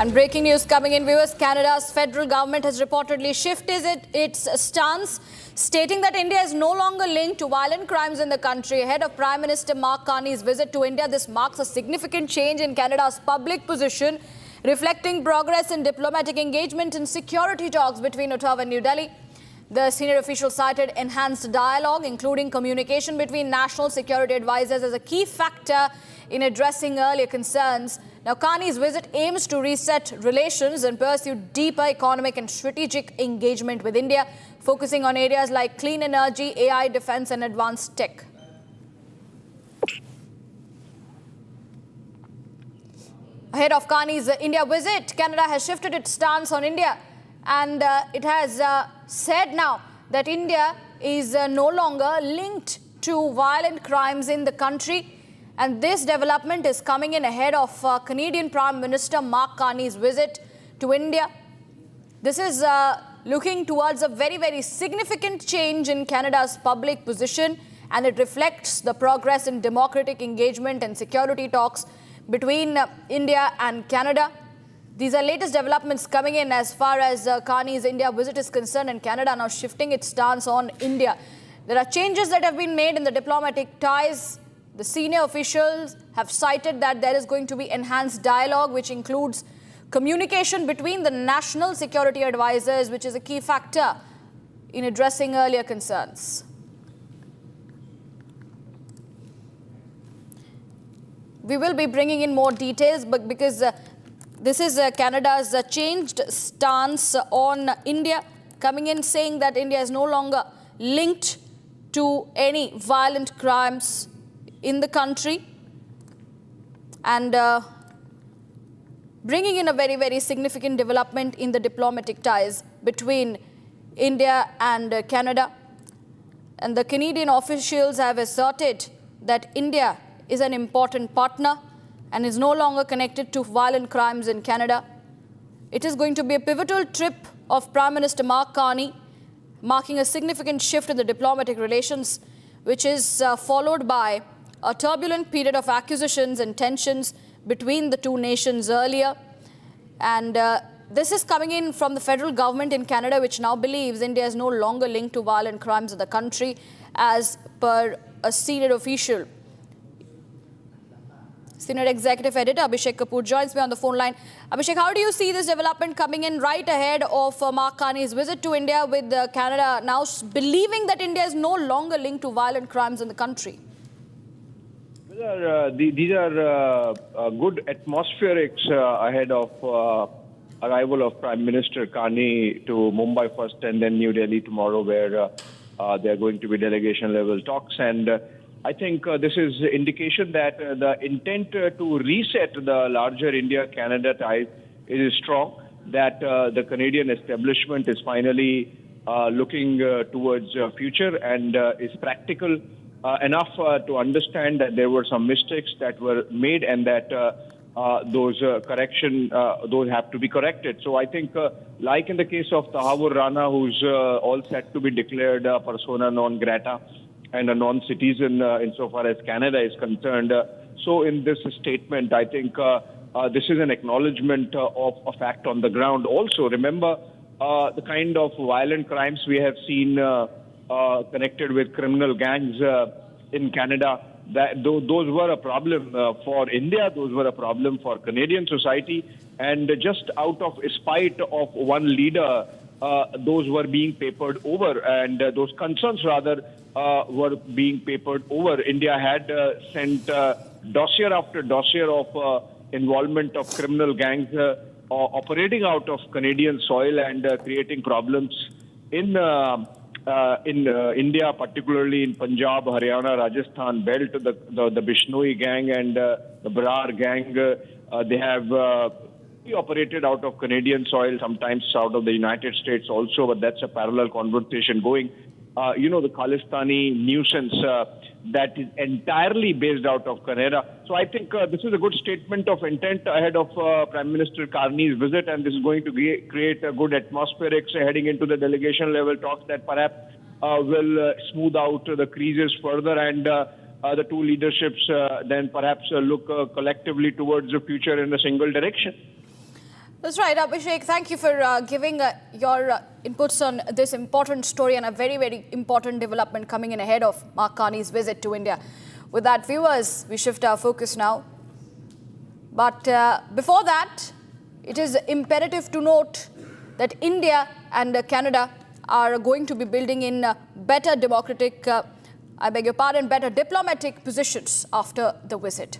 And breaking news coming in, viewers, Canada's federal government has reportedly shifted its stance, stating that India is no longer linked to violent crimes in the country. Ahead of Prime Minister Mark Carney's visit to India, this marks a significant change in Canada's public position, reflecting progress in diplomatic engagement and security talks between Ottawa and New Delhi. The senior official cited enhanced dialogue, including communication between national security advisors, as a key factor in addressing earlier concerns. Now, Carney's visit aims to reset relations and pursue deeper economic and strategic engagement with India, focusing on areas like clean energy, AI, defense, and advanced tech. Ahead of Carney's India visit, Canada has shifted its stance on India, and it has said now that India is no longer linked to violent crimes in the country. And this development is coming in ahead of Canadian Prime Minister Mark Carney's visit to India. This is looking towards a very, very significant change in Canada's public position, and it reflects the progress in democratic engagement and security talks between India and Canada. These are latest developments coming in as far as Carney's India visit is concerned, and Canada now shifting its stance on India. There are changes that have been made in the diplomatic ties. The senior officials have cited that there is going to be enhanced dialogue, which includes communication between the national security advisors, which is a key factor in addressing earlier concerns. We will be bringing in more details, but because this is Canada's changed stance on India, coming in saying that India is no longer linked to any violent crimes in the country, and bringing in a very, very significant development in the diplomatic ties between India and Canada. And the Canadian officials have asserted that India is an important partner and is no longer connected to violent crimes in Canada. It is going to be a pivotal trip of Prime Minister Mark Carney, marking a significant shift in the diplomatic relations, which is followed by a turbulent period of accusations and tensions between the two nations earlier. And this is coming in from the federal government in Canada, which now believes India is no longer linked to violent crimes in the country, as per a senior official. Senior Executive Editor Abhishek Kapoor joins me on the phone line. Abhishek, how do you see this development coming in right ahead of Mark Carney's visit to India, with Canada now believing that India is no longer linked to violent crimes in the country? These are good atmospherics ahead of arrival of Prime Minister Carney to Mumbai first and then New Delhi tomorrow, where there are going to be delegation-level talks. And I think this is indication that the intent to reset the larger India-Canada ties is strong, that the Canadian establishment is finally looking towards future and is practical enough to understand that there were some mistakes that were made, and that those those have to be corrected. So I think, like in the case of Tahawur Rana, who's all set to be declared persona non grata and a non-citizen insofar as Canada is concerned. So in this statement, I think this is an acknowledgement of a fact on the ground. Also, remember the kind of violent crimes we have seen connected with criminal gangs in Canada. That those were a problem for India, those were a problem for Canadian society, and just out of spite of one leader, those were being papered over, and those concerns rather were being papered over. India had sent dossier after dossier of involvement of criminal gangs operating out of Canadian soil and creating problems in India, particularly in Punjab, Haryana, Rajasthan belt. The Bishnoi gang and the Brar gang, they have operated out of Canadian soil, sometimes out of the United States also, but that's a parallel conversation going. The Khalistani nuisance that is entirely based out of Canada. So I think this is a good statement of intent ahead of Prime Minister Carney's visit, and this is going to create a good atmospherics heading into the delegation level talks that perhaps will smooth out the creases further, and the two leaderships then perhaps look collectively towards the future in a single direction. That's right, Abhishek. Thank you for giving your inputs on this important story and a very, very important development coming in ahead of Mark Carney's visit to India. With that, viewers, we shift our focus now. But before that, it is imperative to note that India and Canada are going to be building in better democratic, better diplomatic positions after the visit.